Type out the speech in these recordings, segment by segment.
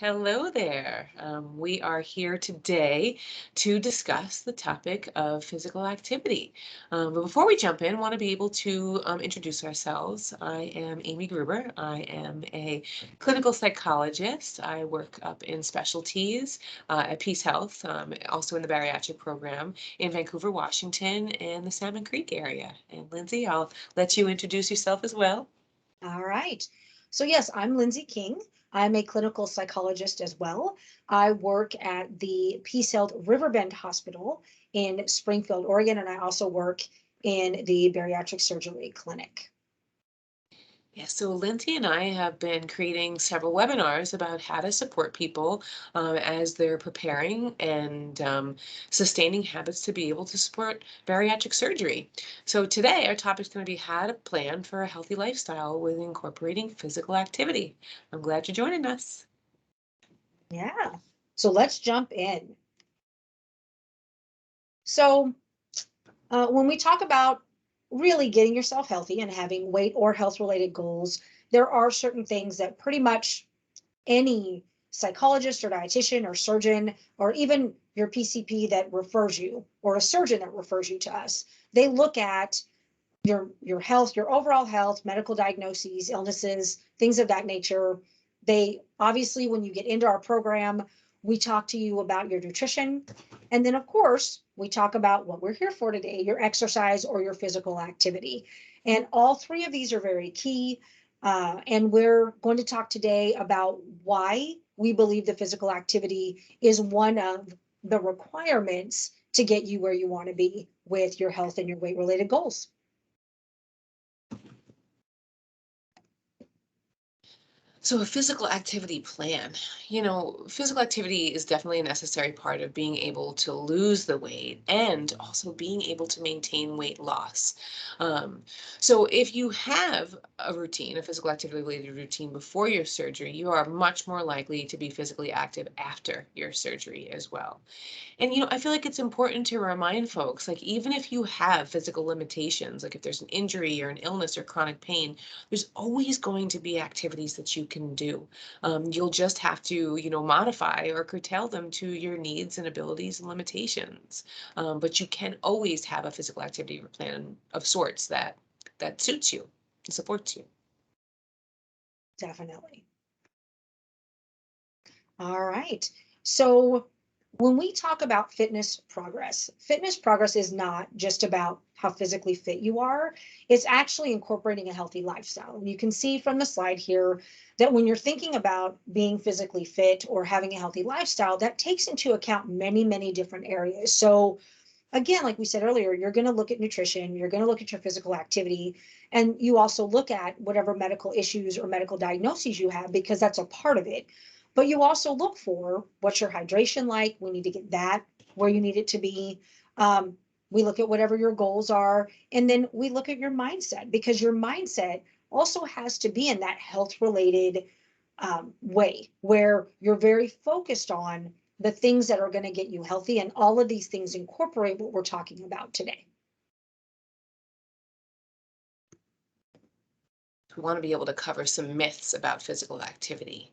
Hello there. We are here today to discuss the topic of physical activity. But before we jump in, I want to be able to introduce ourselves. I am Amy Gruber. I am a clinical psychologist. I work up in specialties at Peace Health, also in the bariatric program in Vancouver, Washington, and the Salmon Creek area. And Lindsay, I'll let you introduce yourself as well. All right. So yes, I'm Lindsay King. I'm a clinical psychologist as well. I work at the Peace Health Riverbend Hospital in Springfield, Oregon, and I also work in the bariatric surgery clinic. Yeah, so Lindsay and I have been creating several webinars about how to support people as they're preparing and sustaining habits to be able to support bariatric surgery. So today our topic is going to be how to plan for a healthy lifestyle with incorporating physical activity. I'm glad you're joining us. Yeah. So let's jump in. So when we talk about really getting yourself healthy and having weight or health related goals, there are certain things that pretty much any psychologist or dietitian or surgeon or even your PCP that refers you or a surgeon that refers you to us, they look at your health, your overall health, medical diagnoses, illnesses, things of that nature. They obviously, when you get into our program, we talk to you about your nutrition. And then, of course, we talk about what we're here for today, your exercise or your physical activity. And all three of these are very key. And we're going to talk today about why we believe the physical activity is one of the requirements to get you where you want to be with your health and your weight related goals. So a physical activity plan, physical activity is definitely a necessary part of being able to lose the weight and also being able to maintain weight loss. Um, so if you have a routine, a physical activity related routine before your surgery, you are much more likely to be physically active after your surgery as well. And, I feel like it's important to remind folks, like, even if you have physical limitations, like if there's an injury or an illness or chronic pain, there's always going to be activities that you can do. You'll just have to, modify or curtail them to your needs and abilities and limitations. But you can always have a physical activity plan of sorts that suits you and supports you. Definitely. All right. So when we talk about fitness progress is not just about how physically fit you are. It's actually incorporating a healthy lifestyle. And you can see from the slide here that when you're thinking about being physically fit or having a healthy lifestyle, that takes into account many, many different areas. So again, like we said earlier, you're going to look at nutrition, you're going to look at your physical activity, and you also look at whatever medical issues or medical diagnoses you have, because that's a part of it. But you also look for what's your hydration like. We need to get that where you need it to be. We look at whatever your goals are, and then we look at your mindset, because your mindset also has to be in that health related way where you're very focused on the things that are going to get you healthy. And all of these things incorporate what we're talking about today. We want to be able to cover some myths about physical activity.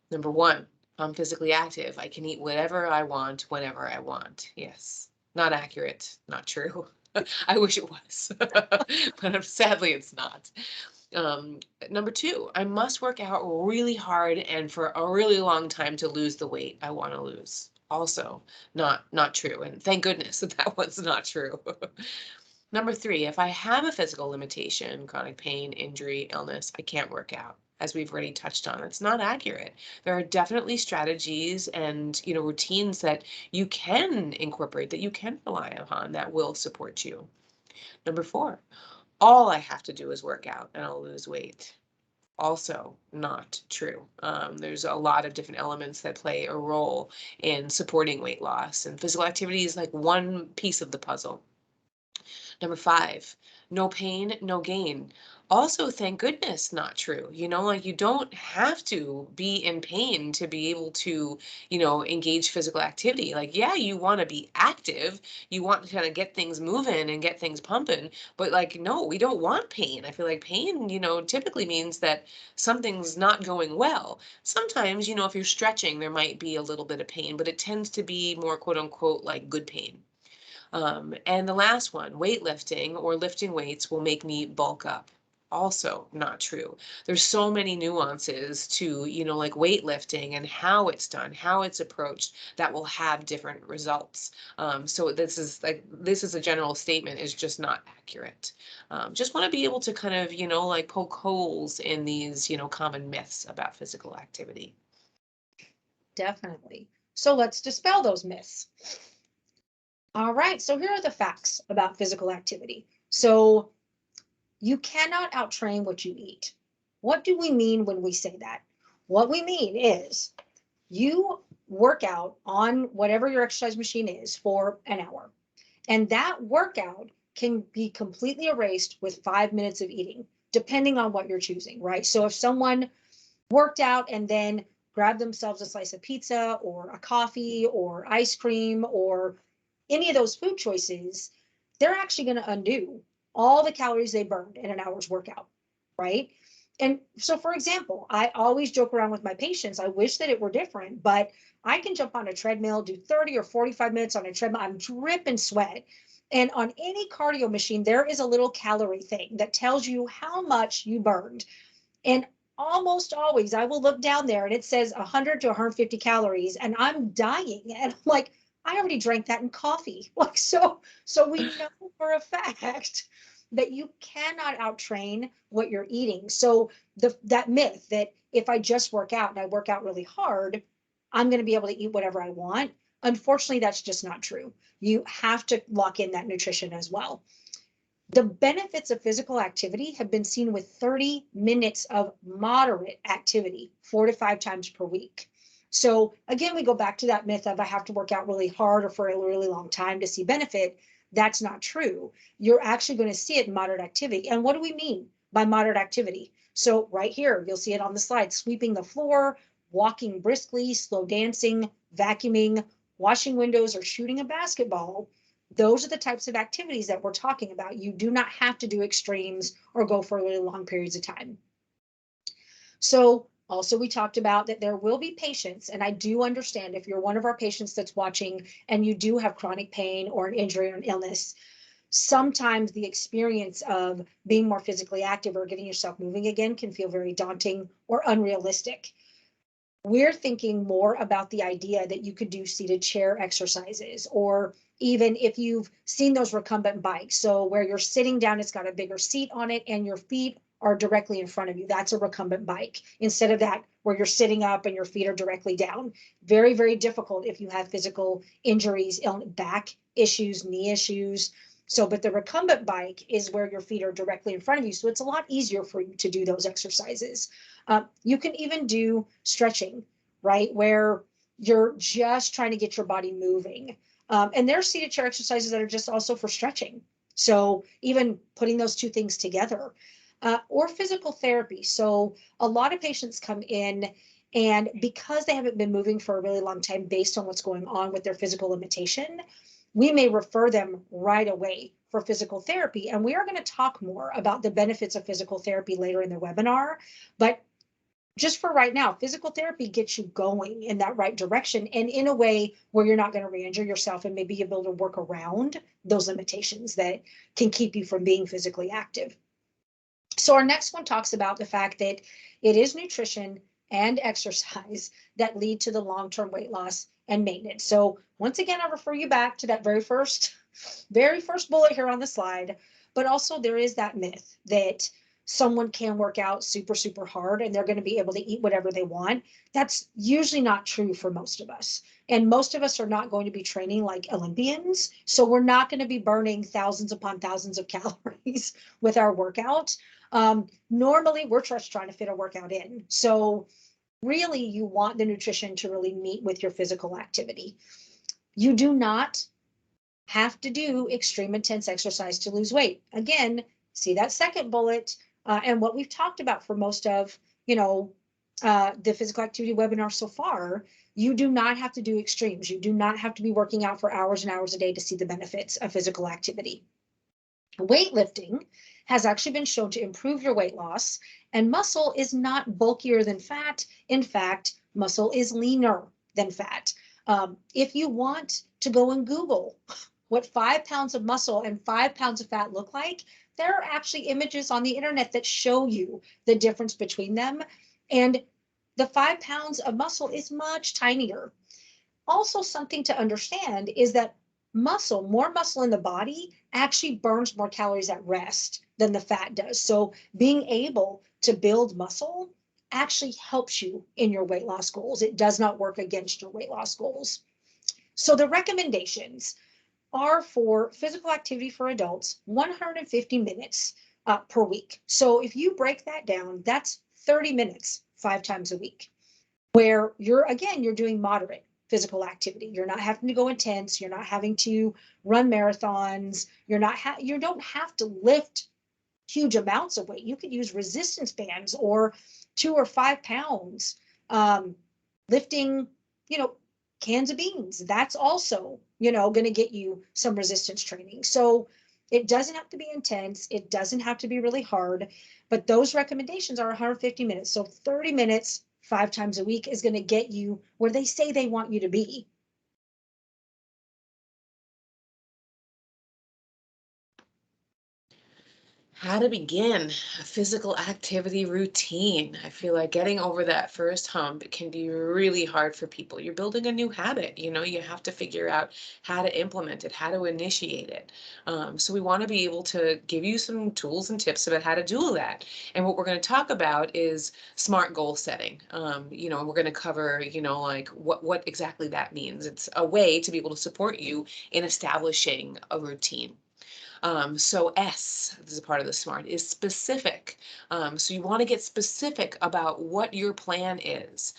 Number one, I'm physically active. I can eat whatever I want, whenever I want. Yes, not accurate, not true. I wish it was, but sadly it's not. Um, Number two, I must work out really hard and for a really long time to lose the weight I want to lose. Also, not true. And thank goodness that that was not true. Number three, if I have a physical limitation, chronic pain, injury, illness, I can't work out. As we've already touched on, it's not accurate. There are definitely strategies and routines that you can incorporate, that you can rely upon, that will support you. Number four, all I have to do is work out and I'll lose weight. Also not true. There's a lot of different elements that play a role in supporting weight loss, and physical activity is like one piece of the puzzle. Number 5, no pain, no gain. Also, thank goodness, not true. Like you don't have to be in pain to be able to, engage physical activity. Like, yeah, you want to be active, you want to kind of get things moving and get things pumping, but like, no, we don't want pain. I feel like pain, typically means that something's not going well. Sometimes, if you're stretching, there might be a little bit of pain, but it tends to be more quote unquote like good pain. And the last one, weightlifting or lifting weights will make me bulk up. Also not true. There's so many nuances to, like weightlifting and how it's done, how it's approached that will have different results. So this is a general statement is just not accurate. Just want to be able to kind of, like poke holes in these, common myths about physical activity. Definitely. So let's dispel those myths. All right, so here are the facts about physical activity. So you cannot outtrain what you eat. What do we mean when we say that? What we mean is you work out on whatever your exercise machine is for an hour, and that workout can be completely erased with 5 minutes of eating, depending on what you're choosing, right? So if someone worked out and then grabbed themselves a slice of pizza or a coffee or ice cream or any of those food choices, they're actually going to undo all the calories they burned in an hour's workout, right? And so, for example, I always joke around with my patients. I wish that it were different, but I can jump on a treadmill, do 30 or 45 minutes on a treadmill. I'm dripping sweat. And on any cardio machine, there is a little calorie thing that tells you how much you burned. And almost always I will look down there and it says 100 to 150 calories and I'm dying. And I'm like, I already drank that in coffee. Like, so we know for a fact that you cannot outtrain what you're eating. So that myth that if I just work out and I work out really hard, I'm going to be able to eat whatever I want. Unfortunately, that's just not true. You have to lock in that nutrition as well. The benefits of physical activity have been seen with 30 minutes of moderate activity, 4 to 5 times per week. So again, we go back to that myth of I have to work out really hard or for a really long time to see benefit. That's not true. You're actually going to see it in moderate activity. And what do we mean by moderate activity? So right here, you'll see it on the slide, sweeping the floor, walking briskly, slow dancing, vacuuming, washing windows, or shooting a basketball. Those are the types of activities that we're talking about. You do not have to do extremes or go for really long periods of time. So also we talked about that there will be patients, and I do understand if you're one of our patients that's watching and you do have chronic pain or an injury or an illness, sometimes the experience of being more physically active or getting yourself moving again can feel very daunting or unrealistic. We're thinking more about the idea that you could do seated chair exercises, or even if you've seen those recumbent bikes, so where you're sitting down, it's got a bigger seat on it and your feet are directly in front of you. That's a recumbent bike, instead of that where you're sitting up and your feet are directly down. Very, very difficult if you have physical injuries, back issues, knee issues. So, but the recumbent bike is where your feet are directly in front of you. So it's a lot easier for you to do those exercises. You can even do stretching, right? Where you're just trying to get your body moving. And there are seated chair exercises that are just also for stretching. So even putting those two things together, or physical therapy. So a lot of patients come in and because they haven't been moving for a really long time based on what's going on with their physical limitation, we may refer them right away for physical therapy. And we are going to talk more about the benefits of physical therapy later in the webinar. But just for right now, physical therapy gets you going in that right direction and in a way where you're not going to re-injure yourself and maybe you're able to work around those limitations that can keep you from being physically active. So our next one talks about the fact that it is nutrition and exercise that lead to the long-term weight loss and maintenance. So once again, I refer you back to that very first bullet here on the slide, but also there is that myth that someone can work out super, super hard and they're going to be able to eat whatever they want. That's usually not true for most of us. And most of us are not going to be training like Olympians. So we're not going to be burning thousands upon thousands of calories with our workout. Normally, we're just trying to fit a workout in. So really, you want the nutrition to really meet with your physical activity. You do not have to do extreme intense exercise to lose weight. Again, see that second bullet, and what we've talked about for most of, the physical activity webinar so far. You do not have to do extremes. You do not have to be working out for hours and hours a day to see the benefits of physical activity. Weightlifting has actually been shown to improve your weight loss, and muscle is not bulkier than fat. In fact, muscle is leaner than fat. If you want to go and Google what 5 pounds of muscle and 5 pounds of fat look like, there are actually images on the internet that show you the difference between them. And the 5 pounds of muscle is much tinier. Also, something to understand is that more muscle in the body actually burns more calories at rest than the fat does. So being able to build muscle actually helps you in your weight loss goals. It does not work against your weight loss goals. So the recommendations are for physical activity for adults, 150 minutes per week. So if you break that down, that's 30 minutes 5 times a week, where you're doing moderate physical activity. You're not having to go intense. You're not having to run marathons. You don't have to lift huge amounts of weight. You could use resistance bands or 2 or 5 pounds, lifting, you know, cans of beans. That's also, going to get you some resistance training. So it doesn't have to be intense. It doesn't have to be really hard, but those recommendations are 150 minutes. So 30 minutes, 5 times a week is going to get you where they say they want you to be. How to begin a physical activity routine. I feel like getting over that first hump can be really hard for people. You're building a new habit, you have to figure out how to implement it, how to initiate it. So we want to be able to give you some tools and tips about how to do that. And what we're going to talk about is smart goal setting. We're going to cover, like what exactly that means. It's a way to be able to support you in establishing a routine. So S, this is a part of the SMART, is specific. So you want to get specific about what your plan is.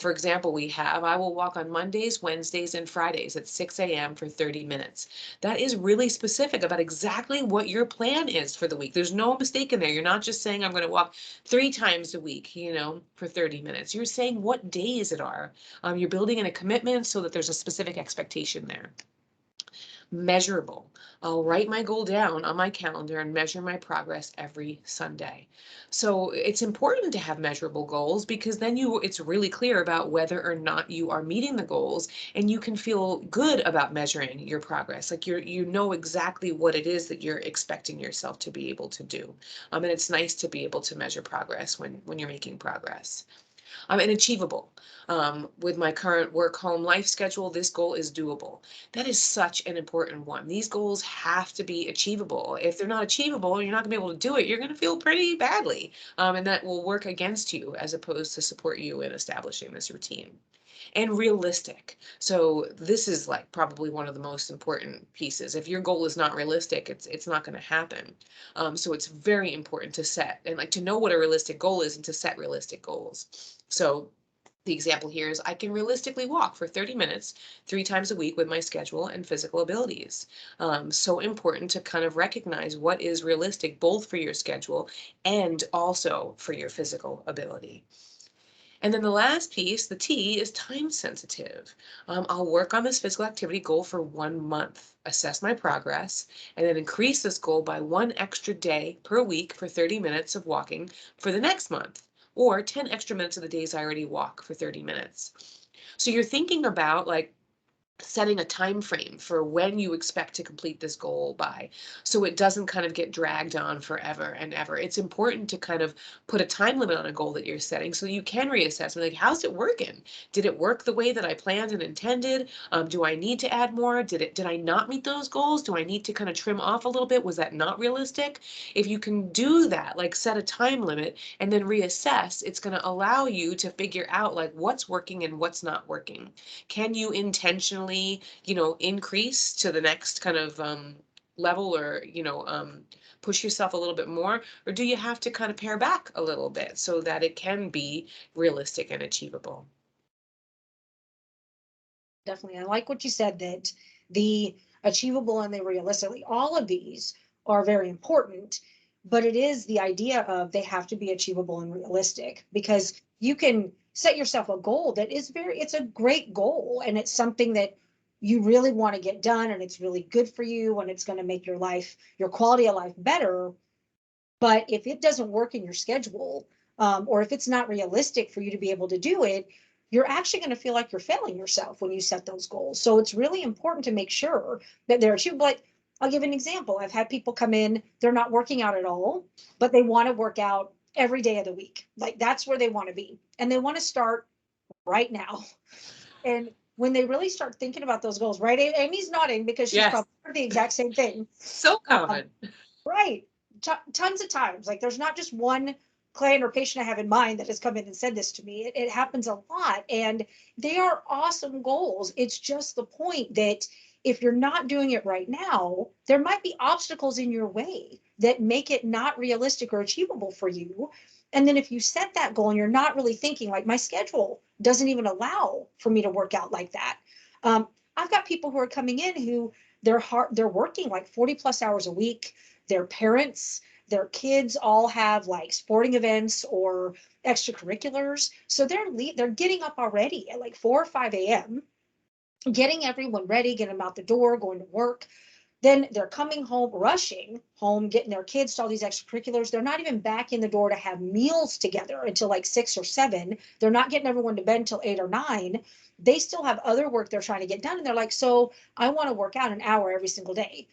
For example, I will walk on Mondays, Wednesdays, and Fridays at 6 a.m. for 30 minutes. That is really specific about exactly what your plan is for the week. There's no mistake in there. You're not just saying I'm going to walk 3 times a week, for 30 minutes. You're saying what days it are. You're building in a commitment so that there's a specific expectation there. Measurable. I'll write my goal down on my calendar and measure my progress every Sunday. So it's important to have measurable goals because then it's really clear about whether or not you are meeting the goals, and you can feel good about measuring your progress. Like you know exactly what it is that you're expecting yourself to be able to do. And it's nice to be able to measure progress when you're making progress. And achievable. With my current work-home life schedule, this goal is doable. That is such an important one. These goals have to be achievable. If they're not achievable, you're not going to be able to do it. You're going to feel pretty badly, and that will work against you as opposed to support you in establishing this routine. And realistic. So this is like probably one of the most important pieces. If your goal is not realistic, it's not going to happen. So it's very important to set and like to know what a realistic goal is and to set realistic goals. So the example here is I can realistically walk for 30 minutes 3 times a week with my schedule and physical abilities. So important to kind of recognize what is realistic both for your schedule and also for your physical ability. And then the last piece, the T, is time sensitive. I'll work on this physical activity goal for 1 month, assess my progress, and then increase this goal by 1 extra day per week for 30 minutes of walking for the next month, or 10 extra minutes of the days I already walk for 30 minutes. So you're thinking about like setting a time frame for when you expect to complete this goal by, so it doesn't kind of get dragged on forever and ever. It's important to kind of put a time limit on a goal that you're setting so you can reassess and like, how's it working? Did it work the way that I planned and intended? Do I need to add more? Did I not meet those goals? Do I need to kind of trim off a little bit? Was that not realistic? If you can do that, like set a time limit and then reassess, it's going to allow you to figure out like what's working and what's not working. Can you intentionally, increase to the next kind of level, or, push yourself a little bit more? Or do you have to kind of pare back a little bit so that it can be realistic and achievable? Definitely. I like what you said, that the achievable and they realistically. All of these are very important, but it is the idea of they have to be achievable and realistic, because you can set yourself a goal that is it's a great goal and it's something that you really want to get done and it's really good for you and it's going to make your life, your quality of life better. But if it doesn't work in your schedule, or if it's not realistic for you to be able to do it, you're actually going to feel like you're failing yourself when you set those goals. So it's really important to make sure that they're achievable. Like, I'll give an example. I've had people come in, they're not working out at all, but they want to work out every day of the week. Like, that's where they want to be. And they want to start right now. And when they really start thinking about those goals, right? Amy's nodding because she's Yes. probably heard the exact same thing. So common. Right. Tons of times. Like, there's not just one client or patient I have in mind that has come in and said this to me. It happens a lot. And they are awesome goals. It's just the point that if you're not doing it right now, there might be obstacles in your way that make it not realistic or achievable for you. And then if you set that goal and you're not really thinking, like, my schedule doesn't even allow for me to work out like that. I've got people who are coming in who they're working like 40 plus hours a week. Their parents, their kids all have like sporting events or extracurriculars. So they're getting up already at like 4 or 5 a.m., getting everyone ready, getting them out the door, going to work. Then they're coming home, rushing home, getting their kids to all these extracurriculars. They're not even back in the door to have meals together until like 6 or 7. They're not getting everyone to bed until 8 or 9. They still have other work they're trying to get done. And they're like, so I want to work out an hour every single day.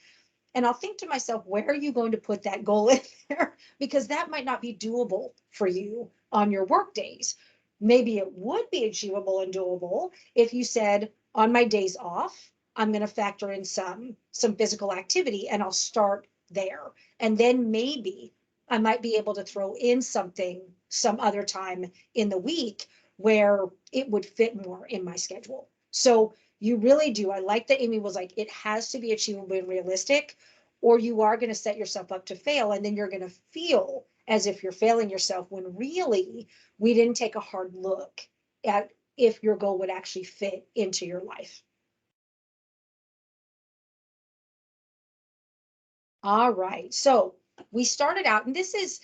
And I'll think to myself, where are you going to put that goal in there? Because that might not be doable for you on your work days. Maybe it would be achievable and doable if you said, on my days off, I'm going to factor in some physical activity and I'll start there. And then maybe I might be able to throw in something some other time in the week where it would fit more in my schedule. So you really do. I like that Amy was like, it has to be achievable and realistic, or you are going to set yourself up to fail. And then you're going to feel as if you're failing yourself when really we didn't take a hard look at if your goal would actually fit into your life. All right. So we started out, and this is,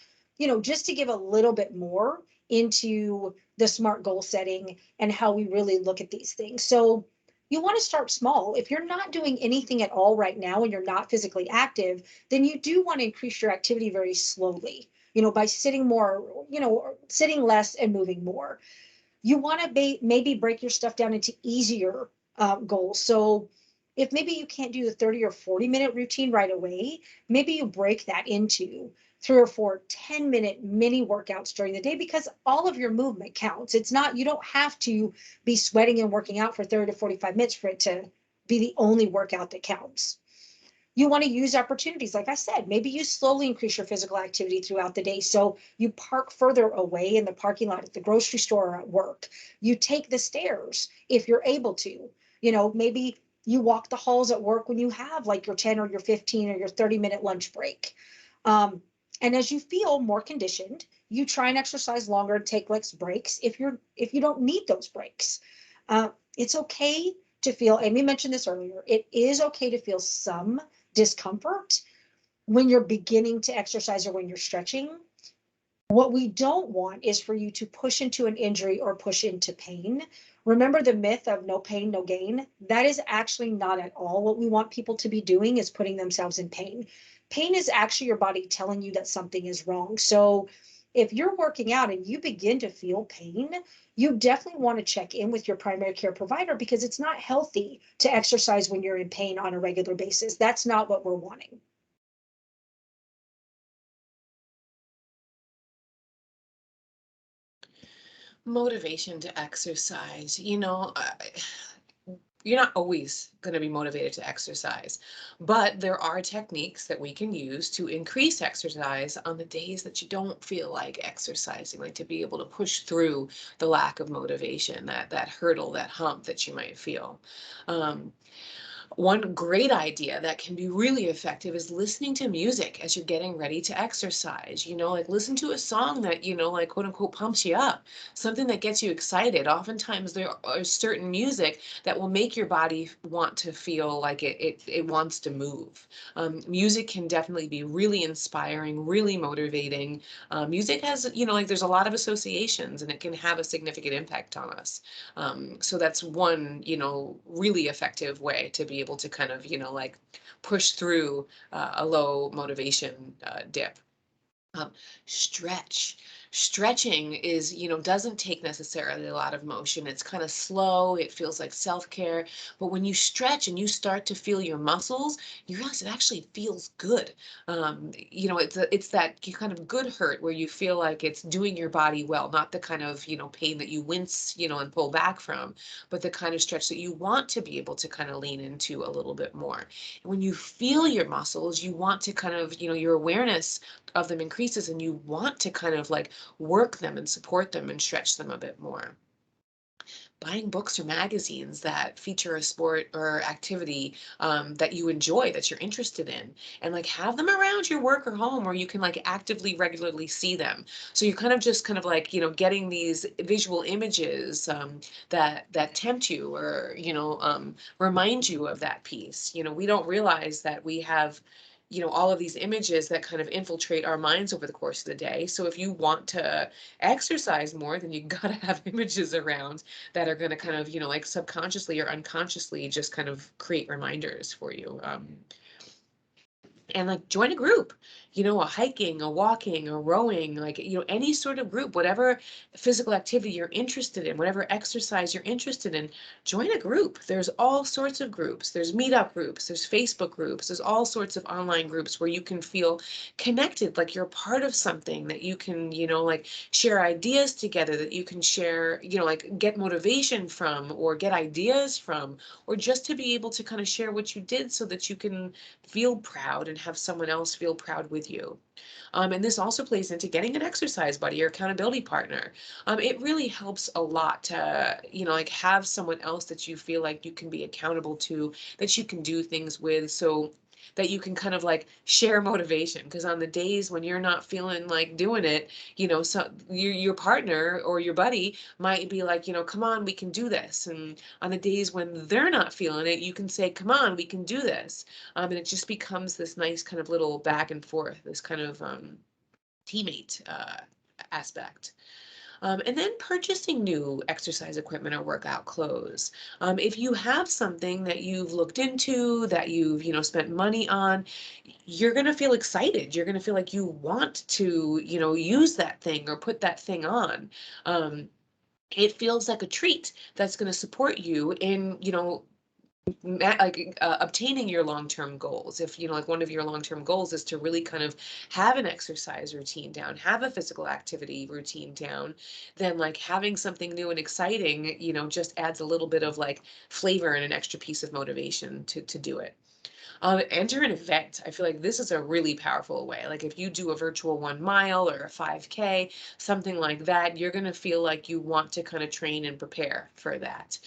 just to give a little bit more into the SMART goal setting and how we really look at these things. So you want to start small. If you're not doing anything at all right now and you're not physically active, then you do want to increase your activity very slowly, by sitting more, sitting less and moving more. You want to maybe break your stuff down into easier goals. So if maybe you can't do the 30 or 40-minute routine right away, maybe you break that into 3 or 4 10-minute mini workouts during the day, because all of your movement counts. It's not, you don't have to be sweating and working out for 30 to 45 minutes for it to be the only workout that counts. You want to use opportunities. Like I said, maybe you slowly increase your physical activity throughout the day. So you park further away in the parking lot at the grocery store or at work. You take the stairs if you're able to. Maybe you walk the halls at work when you have like your 10 or your 15 or your 30-minute lunch break. And as you feel more conditioned, you try and exercise longer and take less breaks if you don't need those breaks. It's okay to feel, Amy mentioned this earlier, it is okay to feel some discomfort when you're beginning to exercise or when you're stretching. What we don't want is for you to push into an injury or push into pain. Remember the myth of no pain, no gain? That is actually not at all what we want people to be doing, is putting themselves in pain. Pain is actually your body telling you that something is wrong. So if you're working out and you begin to feel pain, you definitely want to check in with your primary care provider, because it's not healthy to exercise when you're in pain on a regular basis. That's not what we're wanting. Motivation to exercise. You're not always going to be motivated to exercise, but there are techniques that we can use to increase exercise on the days that you don't feel like exercising, like to be able to push through the lack of motivation, that hurdle, that hump that you might feel. Um, One great idea that can be really effective is listening to music as you're getting ready to exercise. Like listen to a song that, like quote unquote pumps you up, something that gets you excited. Oftentimes there are certain music that will make your body want to feel like it wants to move. Music can definitely be really inspiring, really motivating. Music has, like there's a lot of associations and it can have a significant impact on us. So that's one, really effective way to be able to kind of, like push through a low motivation dip. Um, stretch. Stretching is, doesn't take necessarily a lot of motion. It's kind of slow. It feels like self-care. But when you stretch and you start to feel your muscles, you realize it actually feels good. It's that kind of good hurt where you feel like it's doing your body well, not the kind of, pain that you wince, and pull back from, but the kind of stretch that you want to be able to kind of lean into a little bit more. And when you feel your muscles, you want to kind of, your awareness of them increases and you want to kind of like work them and support them and stretch them a bit more. Buying books or magazines that feature a sport or activity that you enjoy, that you're interested in, and like have them around your work or home where you can like actively, regularly see them. So you're kind of like, getting these visual images that tempt you or, remind you of that piece. We don't realize that we have all of these images that kind of infiltrate our minds over the course of the day. So if you want to exercise more, then you got to have images around that are going to kind of, like subconsciously or unconsciously just kind of create reminders for you. And like join a group, a hiking, a walking, a rowing, like, any sort of group, whatever physical activity you're interested in, whatever exercise you're interested in, join a group. There's all sorts of groups. There's meetup groups, there's Facebook groups, there's all sorts of online groups where you can feel connected, like you're part of something that you can, like share ideas together, that you can share, like get motivation from or get ideas from, or just to be able to kind of share what you did so that you can feel proud and have someone else feel proud with you. And this also plays into getting an exercise buddy or accountability partner. It really helps a lot to, like have someone else that you feel like you can be accountable to, that you can do things with, so that you can kind of like share motivation. Because on the days when you're not feeling like doing it, so your partner or your buddy might be like, come on, we can do this. And on the days when they're not feeling it, you can say, come on, we can do this. And it just becomes this nice kind of little back and forth, this kind of teammate aspect. And then purchasing new exercise equipment or workout clothes. If you have something that you've looked into, that you've, spent money on, you're going to feel excited. You're going to feel like you want to, use that thing or put that thing on. It feels like a treat that's going to support you in, obtaining your long-term goals. If like one of your long-term goals is to really kind of have an exercise routine down, have a physical activity routine down, then like having something new and exciting, just adds a little bit of like flavor and an extra piece of motivation to do it. Enter an event. I feel like this is a really powerful way. Like if you do a virtual 1 mile or a 5K, something like that, you're going to feel like you want to kind of train and prepare for that.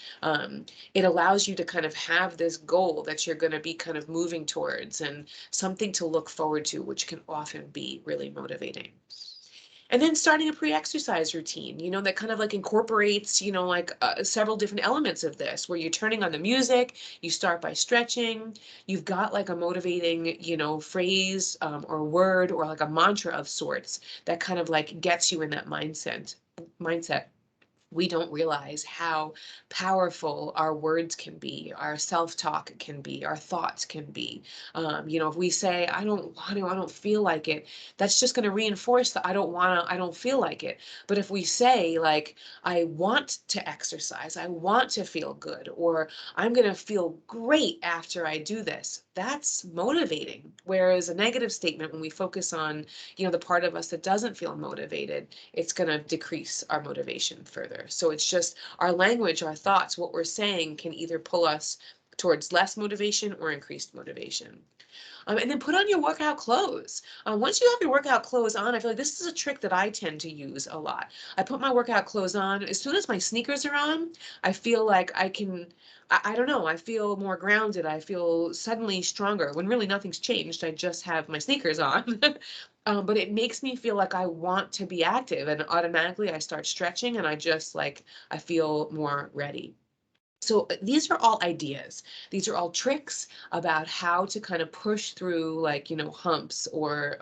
It allows you to kind of have this goal that you're going to be kind of moving towards and something to look forward to, which can often be really motivating. And then starting a pre-exercise routine, that kind of like incorporates, like several different elements of this, where you're turning on the music, you start by stretching, you've got like a motivating, phrase or word or like a mantra of sorts that kind of like gets you in that mindset. We don't realize how powerful our words can be, our self-talk can be, our thoughts can be. If we say, I don't want to, I don't feel like it, that's just going to reinforce the I don't want to, I don't feel like it. But if we say, like, I want to exercise, I want to feel good, or I'm going to feel great after I do this, that's motivating. Whereas a negative statement, when we focus on, the part of us that doesn't feel motivated, it's going to decrease our motivation further. So it's just our language, our thoughts, what we're saying can either pull us towards less motivation or increased motivation. And then put on your workout clothes. Once you have your workout clothes on, I feel like this is a trick that I tend to use a lot. I put my workout clothes on. As soon as my sneakers are on, I feel like I can, I don't know, I feel more grounded. I feel suddenly stronger when really nothing's changed. I just have my sneakers on. But it makes me feel like I want to be active, and automatically I start stretching and I just like, I feel more ready. So these are all ideas. These are all tricks about how to kind of push through, like, humps or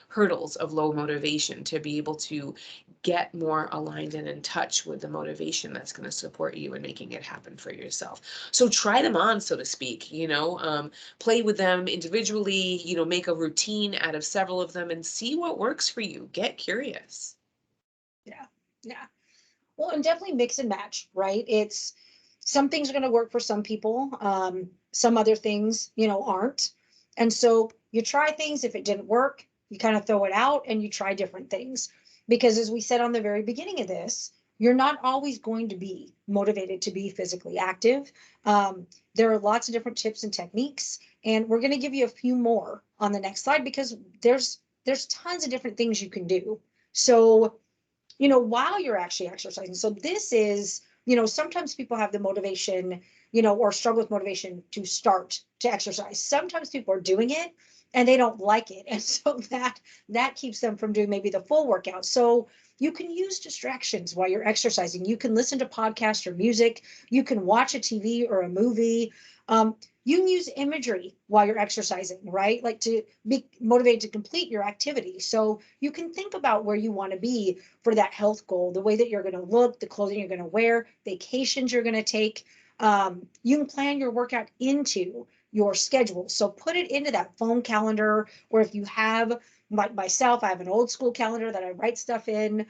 hurdles of low motivation to be able to get more aligned and in touch with the motivation that's going to support you in making it happen for yourself. So try them on, so to speak, play with them individually, make a routine out of several of them and see what works for you. Get curious. Yeah. Yeah. Well, and definitely mix and match, right? It's some things are going to work for some people. Some other things, aren't. And so you try things. If it didn't work, you kind of throw it out and you try different things. Because as we said on the very beginning of this, you're not always going to be motivated to be physically active. There are lots of different tips and techniques, and we're going to give you a few more on the next slide because there's tons of different things you can do. So while you're actually exercising. So this is, sometimes people have the motivation, or struggle with motivation to start to exercise. Sometimes people are doing it and they don't like it. And so that keeps them from doing maybe the full workout. So you can use distractions while you're exercising. You can listen to podcasts or music. You can watch a TV or a movie. You can use imagery while you're exercising, right? Like to be motivated to complete your activity. So you can think about where you want to be for that health goal, the way that you're going to look, the clothing you're going to wear, vacations you're going to take. You can plan your workout into your schedule. So put it into that phone calendar, or if you have, like myself, I have an old school calendar that I write stuff in.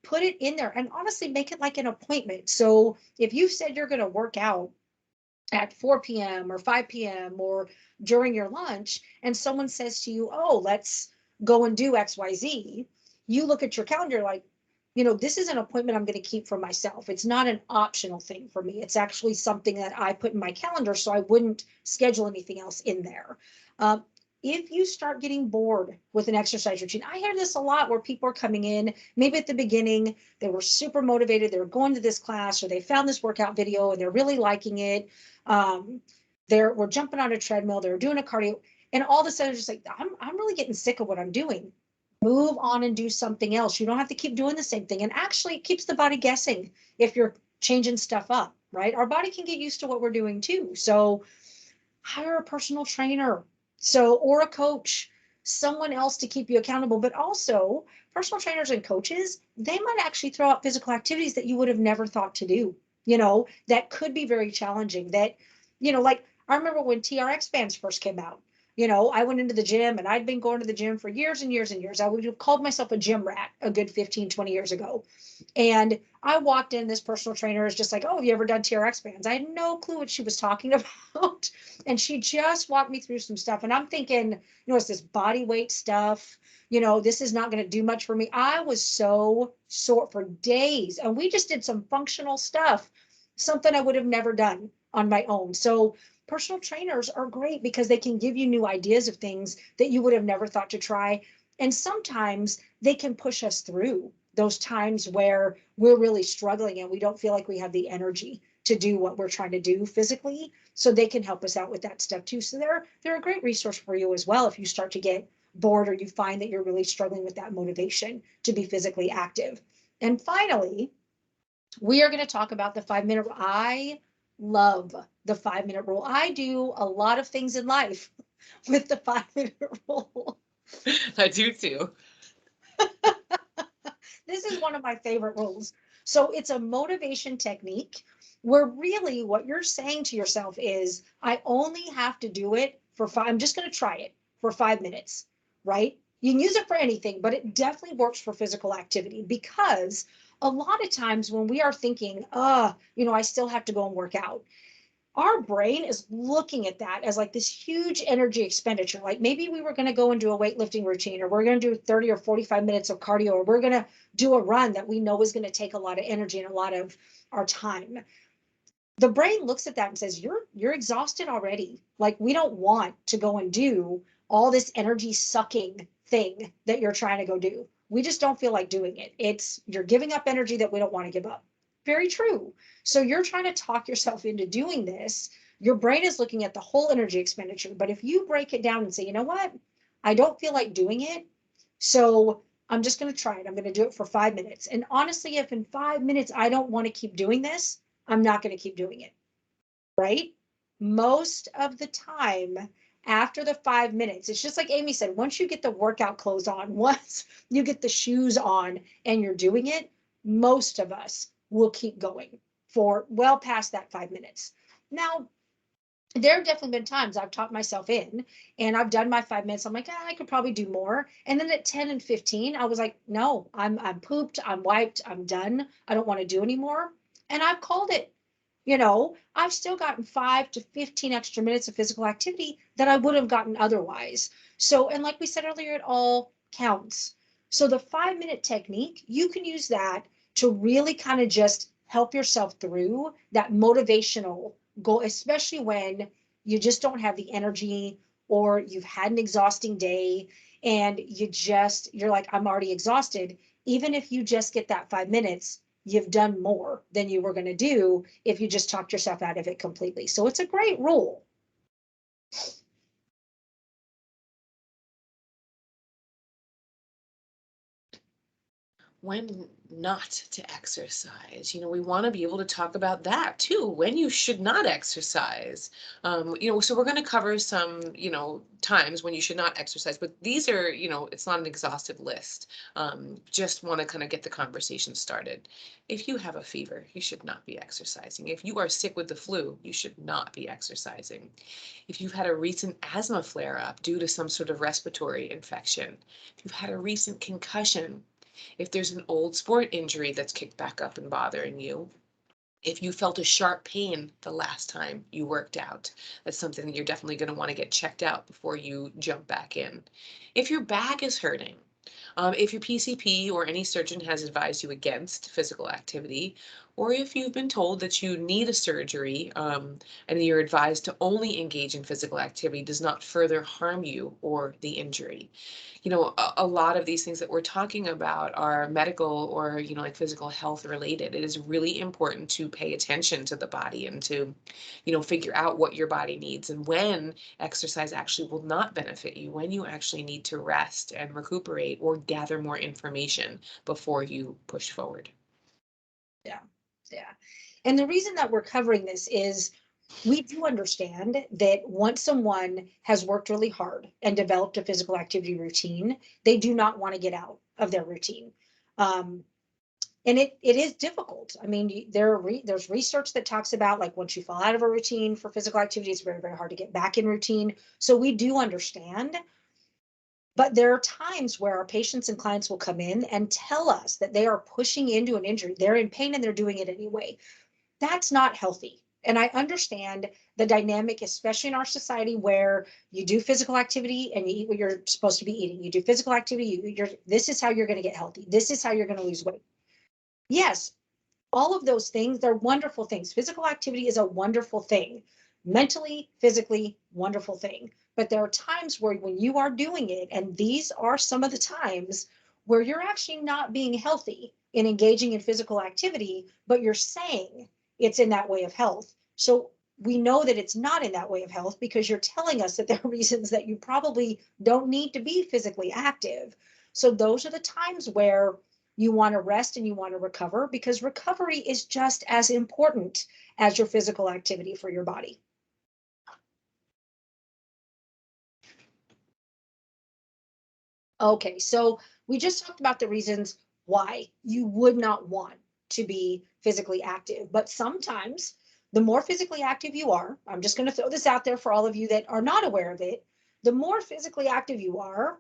Put it in there and honestly make it like an appointment. So if you said you're going to work out at 4 p.m. or 5 p.m. or during your lunch, and someone says to you, oh, let's go and do XYZ, you look at your calendar like, this is an appointment I'm going to keep for myself. It's not an optional thing for me. It's actually something that I put in my calendar so I wouldn't schedule anything else in there. If you start getting bored with an exercise routine, I hear this a lot where people are coming in, maybe at the beginning, they were super motivated, they were going to this class or they found this workout video and they're really liking it. Um, we're jumping on a treadmill, they're doing a cardio, and all of a sudden, just like, I'm really getting sick of what I'm doing. Move on and do something else. You don't have to keep doing the same thing. And actually, it keeps the body guessing if you're changing stuff up, right? Our body can get used to what we're doing too. So hire a personal trainer, or a coach, someone else to keep you accountable. But also, personal trainers and coaches, they might actually throw out physical activities that you would have never thought to do, that could be very challenging. That, like I remember when TRX bands first came out. I went into the gym and I'd been going to the gym for years and years and years. I would have called myself a gym rat a good 15, 20 years ago. And I walked in, this personal trainer is just like, oh, have you ever done TRX bands? I had no clue what she was talking about. And she just walked me through some stuff. And I'm thinking, it's this body weight stuff. This is not going to do much for me. I was so sore for days. And we just did some functional stuff, something I would have never done on my own. So personal trainers are great because they can give you new ideas of things that you would have never thought to try. And sometimes they can push us through those times where we're really struggling and we don't feel like we have the energy to do what we're trying to do physically. So they can help us out with that stuff too. So they're a great resource for you as well if you start to get bored or you find that you're really struggling with that motivation to be physically active. And finally, we are going to talk about the 5 minute. I love the 5 minute rule. I do a lot of things in life with the 5 minute rule. I do too. This is one of my favorite rules. So it's a motivation technique where really what you're saying to yourself is, I only have to do it for five. I'm just going to try it for 5 minutes, right? You can use it for anything, but it definitely works for physical activity because a lot of times when we are thinking, I still have to go and work out, our brain is looking at that as like this huge energy expenditure. Like maybe we were going to go and do a weightlifting routine, or we're going to do 30 or 45 minutes of cardio, or we're going to do a run that we know is going to take a lot of energy and a lot of our time. the brain looks at that and says, you're exhausted already. Like, we don't want to go and do all this energy sucking thing that you're trying to go do. We just don't feel like doing it. It's you're giving up energy that we don't want to give up. Very true. So you're trying to talk yourself into doing this. Your brain is looking at the whole energy expenditure. But if you break it down and say, you know what? I don't feel like doing it. So I'm just going to try it. I'm going to do it for 5 minutes. And honestly, if in 5 minutes I don't want to keep doing this, I'm not going to keep doing it, right? Most of the time, after the 5 minutes, it's just like Amy said, once you get the workout clothes on, once you get the shoes on and you're doing it, most of us will keep going for well past that 5 minutes. Now, there have definitely been times I've talked myself in and I've done my 5 minutes. I'm like, I could probably do more. And then at 10 and 15, I was like, no, I'm pooped, I'm wiped, I'm done. I don't want to do anymore. And I've called it. I've still gotten 5 to 15 extra minutes of physical activity that I would have gotten otherwise. So, and like we said earlier, it all counts. So the 5 minute technique, you can use that to really kind of just help yourself through that motivational goal, especially when you just don't have the energy or you've had an exhausting day and you're like, I'm already exhausted. Even if you just get that 5 minutes, you've done more than you were going to do if you just talked yourself out of it completely. So it's a great rule. When not to exercise. We want to be able to talk about that too, when you should not exercise. So we're going to cover some, times when you should not exercise, but these are, it's not an exhaustive list. Just want to kind of get the conversation started. If you have a fever, you should not be exercising. If you are sick with the flu, you should not be exercising. If you've had a recent asthma flare up due to some sort of respiratory infection, if you've had a recent concussion, if there's an old sport injury that's kicked back up and bothering you, if you felt a sharp pain the last time you worked out, that's something that you're definitely going to want to get checked out before you jump back in. If your back is hurting, if your PCP or any surgeon has advised you against physical activity, or if you've been told that you need a surgery and you're advised to only engage in physical activity does not further harm you or the injury. A lot of these things that we're talking about are medical or, like physical health related. It is really important to pay attention to the body and to, figure out what your body needs and when exercise actually will not benefit you, when you actually need to rest and recuperate or gather more information before you push forward. Yeah. Yeah. And the reason that we're covering this is we do understand that once someone has worked really hard and developed a physical activity routine, they do not want to get out of their routine. Um, and it is difficult. I mean, there's research that talks about like once you fall out of a routine for physical activity, it's very, very hard to get back in routine. So we do understand. But there are times where our patients and clients will come in and tell us that they are pushing into an injury. They're in pain and they're doing it anyway. That's not healthy. And I understand the dynamic, especially in our society where you do physical activity and you eat what you're supposed to be eating. You do physical activity, this is how you're going to get healthy. This is how you're going to lose weight. Yes, all of those things, they're wonderful things. Physical activity is a wonderful thing. Mentally, physically, wonderful thing. But there are times where when you are doing it, and these are some of the times where you're actually not being healthy in engaging in physical activity, but you're saying it's in that way of health. So we know that it's not in that way of health because you're telling us that there are reasons that you probably don't need to be physically active. So those are the times where you want to rest and you want to recover because recovery is just as important as your physical activity for your body. Okay, so we just talked about the reasons why you would not want to be physically active, but sometimes the more physically active you are, I'm just going to throw this out there for all of you that are not aware of it, the more physically active you are,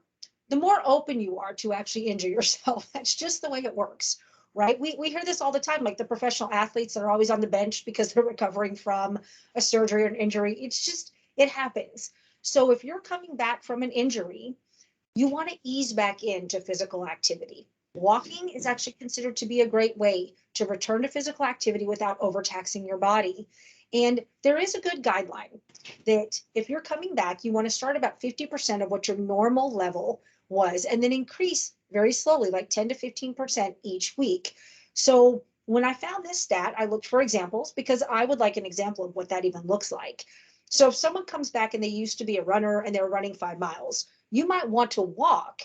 the more open you are to actually injure yourself. That's just the way it works, right? We hear this all the time, like the professional athletes that are always on the bench because they're recovering from a surgery or an injury. It happens. So if you're coming back from an injury, you want to ease back into physical activity. Walking is actually considered to be a great way to return to physical activity without overtaxing your body. And there is a good guideline that if you're coming back, you want to start about 50% of what your normal level was, and then increase very slowly, like 10 to 15% each week. So when I found this stat, I looked for examples because I would like an example of what that even looks like. So if someone comes back and they used to be a runner and they're running 5 miles, you might want to walk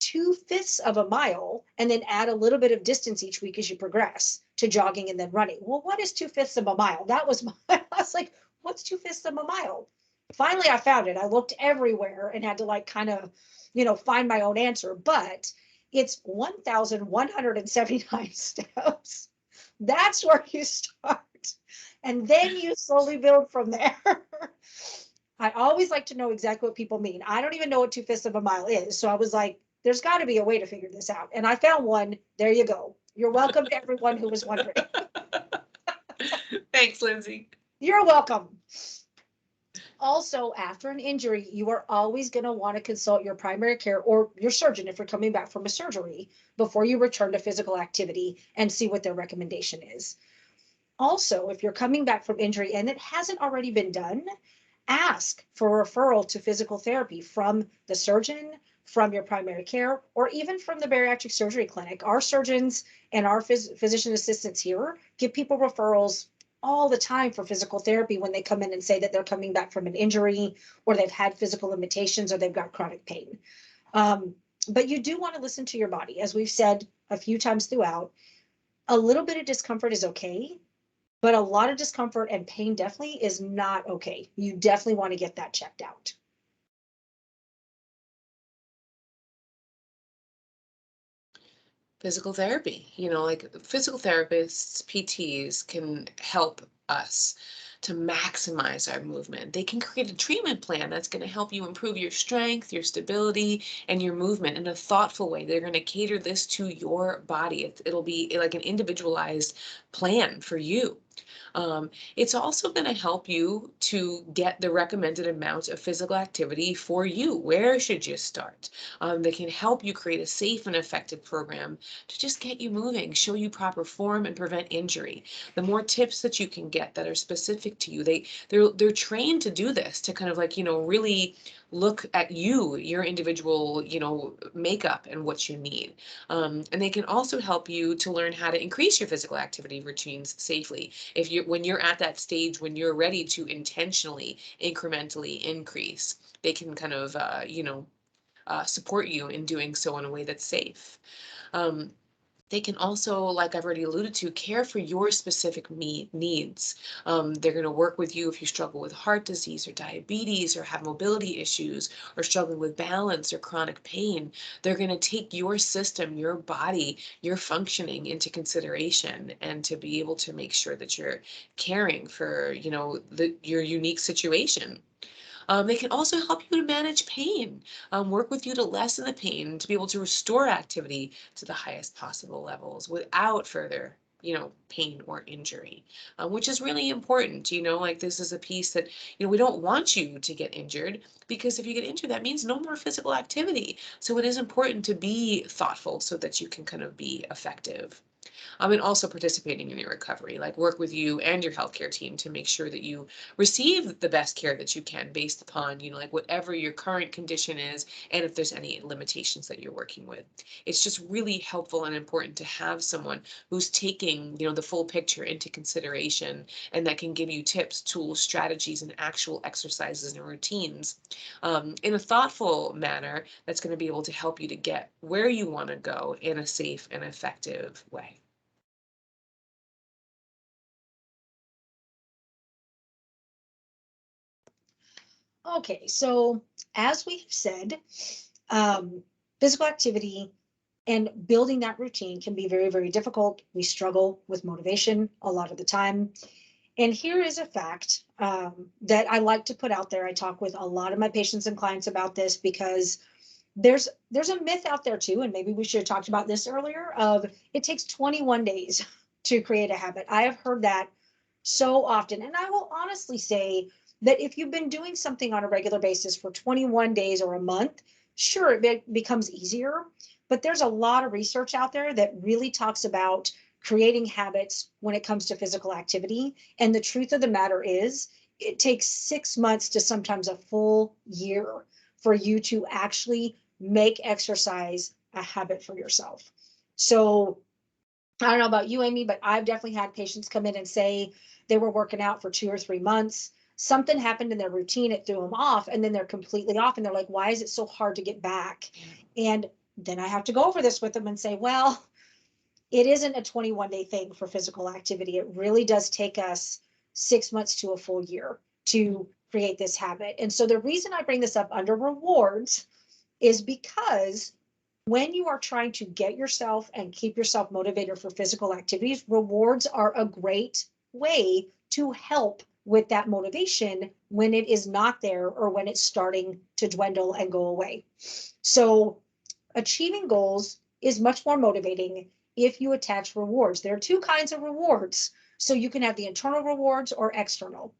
2/5 of a mile and then add a little bit of distance each week as you progress to jogging and then running. Well, what is 2/5 of a mile? That was my, I was like, what's 2/5 of a mile? Finally, I found it. I looked everywhere and had to like kind of, find my own answer, but it's 1,179 steps. That's where you start. And then you slowly build from there. I always like to know exactly what people mean. I don't even know what 2/5 of a mile is. So I was like, there's got to be a way to figure this out. And I found one. There you go. You're welcome to everyone who was wondering. Thanks, Lindsay. You're welcome. Also, after an injury, you are always going to want to consult your primary care or your surgeon if you're coming back from a surgery before you return to physical activity and see what their recommendation is. Also, if you're coming back from injury and it hasn't already been done, ask for a referral to physical therapy from the surgeon, from your primary care, or even from the bariatric surgery clinic. Our surgeons and our physician assistants here give people referrals all the time for physical therapy when they come in and say that they're coming back from an injury or they've had physical limitations or they've got chronic pain. But you do want to listen to your body. As we've said a few times throughout, a little bit of discomfort is okay, but a lot of discomfort and pain definitely is not okay. You definitely want to get that checked out. Physical therapy, like physical therapists, PTs can help us to maximize our movement. They can create a treatment plan that's going to help you improve your strength, your stability, and your movement in a thoughtful way. They're going to cater this to your body. It'll be like an individualized plan for you. It's also going to help you to get the recommended amount of physical activity for you. Where should you start? They can help you create a safe and effective program to just get you moving, show you proper form, and prevent injury. The more tips that you can get that are specific to you, they're trained to do this, to kind of like, really look at you, your individual, makeup and what you need. And they can also help you to learn how to increase your physical activity routines safely. When you're at that stage, when you're ready to intentionally, incrementally increase, they can kind of, support you in doing so in a way that's safe. Um, they can also, like I've already alluded to, care for your specific needs. They're going to work with you if you struggle with heart disease or diabetes or have mobility issues or struggling with balance or chronic pain. They're going to take your system, your body, your functioning into consideration, and to be able to make sure that you're caring for, your unique situation. They can also help you to manage pain, work with you to lessen the pain, to be able to restore activity to the highest possible levels without further, pain or injury, which is really important. Like this is a piece that, we don't want you to get injured, because if you get injured, that means no more physical activity. So it is important to be thoughtful so that you can kind of be effective. And also participating in your recovery, like work with you and your healthcare team to make sure that you receive the best care that you can based upon, like whatever your current condition is, and if there's any limitations that you're working with. It's just really helpful and important to have someone who's taking, the full picture into consideration, and that can give you tips, tools, strategies, and actual exercises and routines in a thoughtful manner that's going to be able to help you to get where you want to go in a safe and effective way. Okay, so as we've said, um, physical activity and building that routine can be very, very difficult. We struggle with motivation a lot of the time. And here is a fact that I like to put out there. I talk with a lot of my patients and clients about this because there's a myth out there too, and maybe we should have talked about this earlier, of it takes 21 days to create a habit. I have heard that so often, and I will honestly say that if you've been doing something on a regular basis for 21 days or a month, sure, it becomes easier. but there's a lot of research out there that really talks about creating habits when it comes to physical activity. And the truth of the matter is, it takes 6 months to sometimes a full year for you to actually make exercise a habit for yourself. So I don't know about you, Amy, but I've definitely had patients come in and say they were working out for 2 or 3 months. Something happened in their routine, it threw them off, and then they're completely off. And they're like, why is it so hard to get back? And then I have to go over this with them and say, well, it isn't a 21-day thing for physical activity. It really does take us 6 months to a full year to create this habit. And so the reason I bring this up under rewards is because when you are trying to get yourself and keep yourself motivated for physical activities, rewards are a great way to help with that motivation when it is not there or when it's starting to dwindle and go away. So achieving goals is much more motivating if you attach rewards. There are two kinds of rewards. So you can have the internal rewards or external.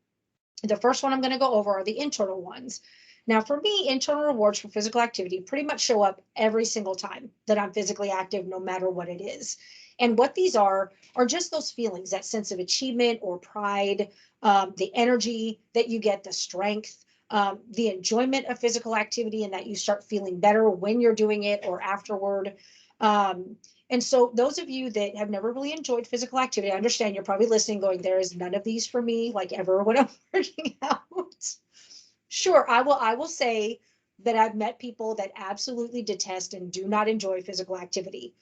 The first one I'm going to go over are the internal ones. Now, for me, internal rewards for physical activity pretty much show up every single time that I'm physically active, no matter what it is. And what these are just those feelings, that sense of achievement or pride, the energy that you get, the strength, the enjoyment of physical activity, and that you start feeling better when you're doing it or afterward. And so those of you that have never really enjoyed physical activity, I understand you're probably listening going, there is none of these for me, like ever when I'm working out. Sure, I will say that I've met people that absolutely detest and do not enjoy physical activity.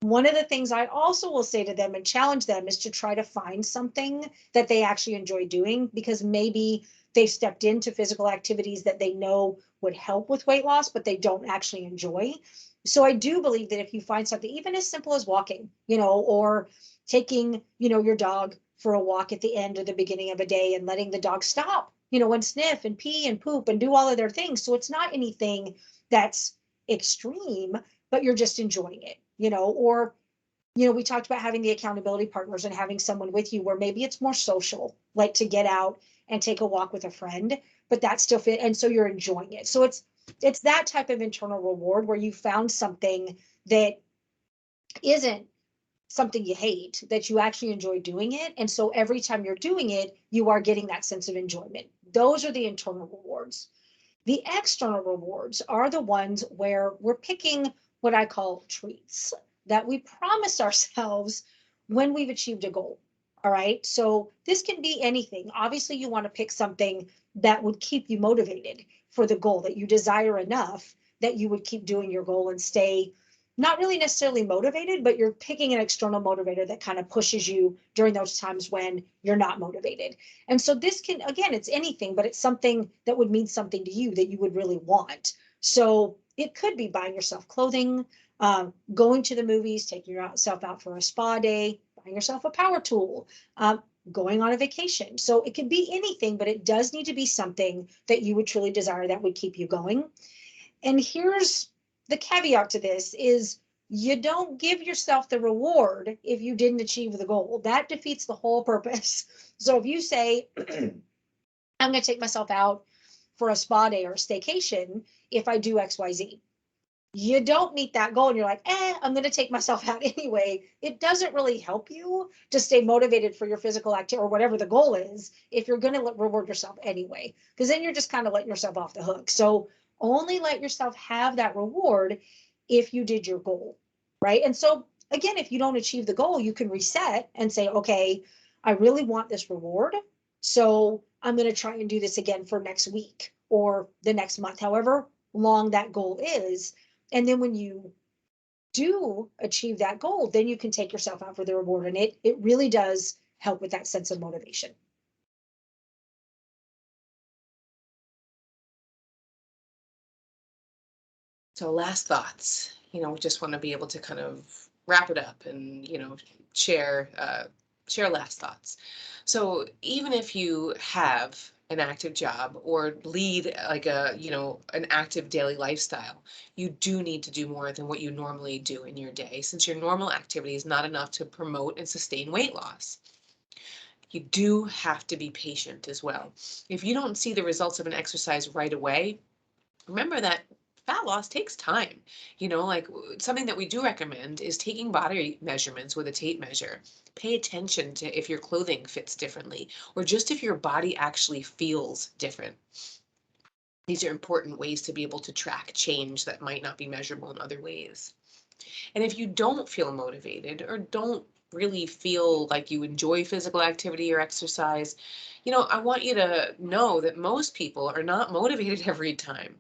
One of the things I also will say to them and challenge them is to try to find something that they actually enjoy doing, because maybe they've stepped into physical activities that they know would help with weight loss, but they don't actually enjoy. So I do believe that if you find something, even as simple as walking, or taking, your dog for a walk at the end or the beginning of a day and letting the dog stop, and sniff and pee and poop and do all of their things. So it's not anything that's extreme, but you're just enjoying it, or we talked about having the accountability partners and having someone with you where maybe it's more social, like to get out and take a walk with a friend, but that's still fit. And so you're enjoying it. So it's that type of internal reward where you found something that isn't something you hate, that you actually enjoy doing it. And so every time you're doing it, you are getting that sense of enjoyment. Those are the internal rewards. The external rewards are the ones where we're picking what I call treats that we promise ourselves when we've achieved a goal. All right. So this can be anything. Obviously, you want to pick something that would keep you motivated for the goal, that you desire enough that you would keep doing your goal and stay not really necessarily motivated, but you're picking an external motivator that kind of pushes you during those times when you're not motivated. And so this can, again, it's anything, but it's something that would mean something to you that you would really want. So it could be buying yourself clothing, going to the movies, taking yourself out for a spa day, buying yourself a power tool, going on a vacation. So it could be anything, but it does need to be something that you would truly desire that would keep you going. And here's the caveat to this is you don't give yourself the reward if you didn't achieve the goal. That defeats the whole purpose. So if you say, I'm going to take myself out for a spa day or a staycation if I do XYZ, you don't meet that goal and you're like, I'm going to take myself out anyway. It doesn't really help you to stay motivated for your physical activity or whatever the goal is if you're going to reward yourself anyway, because then you're just kind of letting yourself off the hook. So only let yourself have that reward if you did your goal, right? And so again, if you don't achieve the goal, you can reset and say, okay, I really want this reward, so I'm going to try and do this again for next week or the next month, however long that goal is. And then when you do achieve that goal, then you can take yourself out for the reward. And it really does help with that sense of motivation. So last thoughts, we just want to be able to kind of wrap it up and, share, share last thoughts. So even if you have an active job or lead like an active daily lifestyle, you do need to do more than what you normally do in your day, since your normal activity is not enough to promote and sustain weight loss. You do have to be patient as well. If you don't see the results of an exercise right away, remember that fat loss takes time. Like something that we do recommend is taking body measurements with a tape measure. Pay attention to if your clothing fits differently or just if your body actually feels different. These are important ways to be able to track change that might not be measurable in other ways. And if you don't feel motivated or don't really feel like you enjoy physical activity or exercise, I want you to know that most people are not motivated every time.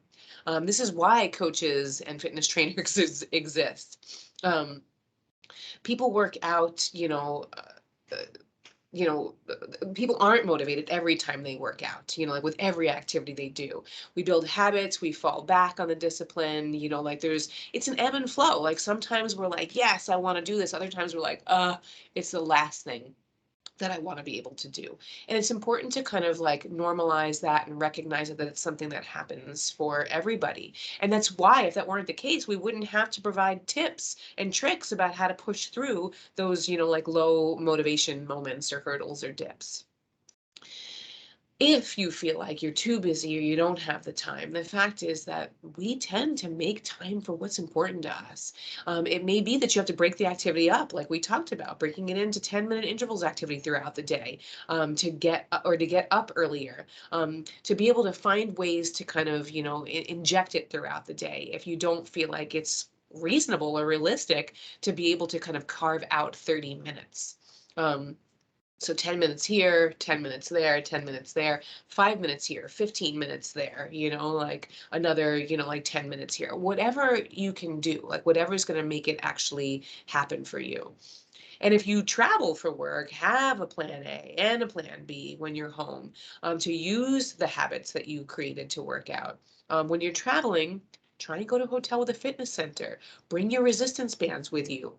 This is why coaches and fitness trainers exist. People work out, people aren't motivated every time they work out, like with every activity they do. We build habits, we fall back on the discipline, like it's an ebb and flow. Like sometimes we're like, yes, I want to do this. Other times we're like, it's the last thing that I want to be able to do. And it's important to kind of like normalize that and recognize that it's something that happens for everybody. And that's why, if that weren't the case, we wouldn't have to provide tips and tricks about how to push through those, like low motivation moments or hurdles or dips. If you feel like you're too busy or you don't have the time, the fact is that we tend to make time for what's important to us. It may be that you have to break the activity up, like we talked about, breaking it into 10-minute intervals activity throughout the day, to get up earlier, to be able to find ways to kind of, inject it throughout the day. If you don't feel like it's reasonable or realistic to be able to kind of carve out 30 minutes. So 10 minutes here, 10 minutes there, 10 minutes there, 5 minutes here, 15 minutes there, like another, like 10 minutes here, whatever you can do, like whatever's going to make it actually happen for you. And if you travel for work, have a plan A and a plan B when you're home, to use the habits that you created to work out. When you're traveling, try and go to a hotel with a fitness center. Bring your resistance bands with you.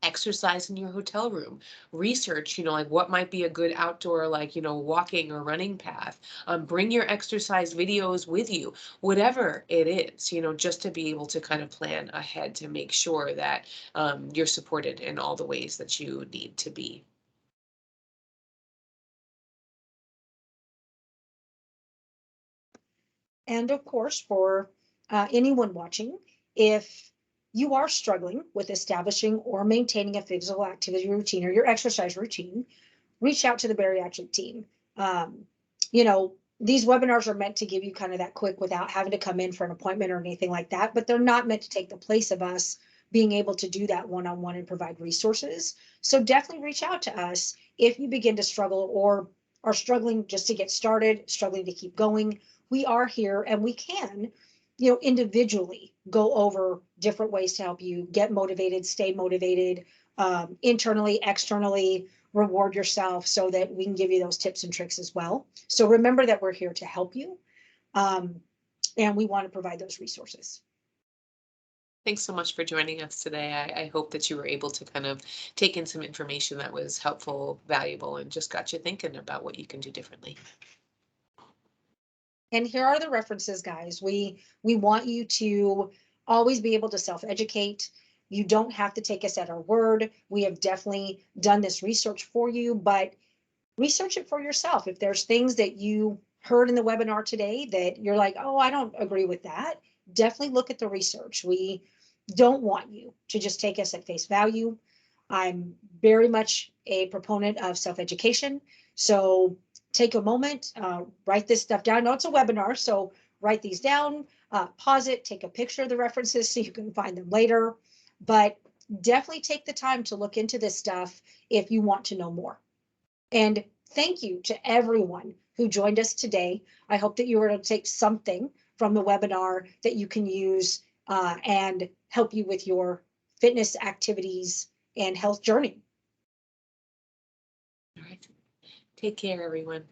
Exercise in your hotel room. Research, like what might be a good outdoor, like, walking or running path. Bring your exercise videos with you, whatever it is, just to be able to kind of plan ahead to make sure that you're supported in all the ways that you need to be. And of course, for anyone watching, if you are struggling with establishing or maintaining a physical activity routine or your exercise routine, reach out to the bariatric team. Um, you know, these webinars are meant to give you kind of that quick without having to come in for an appointment or anything like that, but they're not meant to take the place of us being able to do that one-on-one and provide resources. So definitely reach out to us if you begin to struggle or are struggling just to get started, struggling to keep going. We are here and we can, individually go over different ways to help you get motivated, stay motivated, internally, externally, reward yourself so that we can give you those tips and tricks as well. So remember that we're here to help you, um, and we want to provide those resources. Thanks so much for joining us today. I hope that you were able to kind of take in some information that was helpful, valuable, and just got you thinking about what you can do differently. And here are the references, guys. We want you to always be able to self-educate. You don't have to take us at our word. We have definitely done this research for you, but research it for yourself. If there's things that you heard in the webinar today that you're like, oh, I don't agree with that, definitely look at the research. We don't want you to just take us at face value. I'm very much a proponent of self-education. So take a moment, write this stuff down. No, it's a webinar, so write these down, pause it, take a picture of the references so you can find them later. But definitely take the time to look into this stuff if you want to know more. And thank you to everyone who joined us today. I hope that you were able to take something from the webinar that you can use and help you with your fitness activities and health journey. All right. Take care, everyone.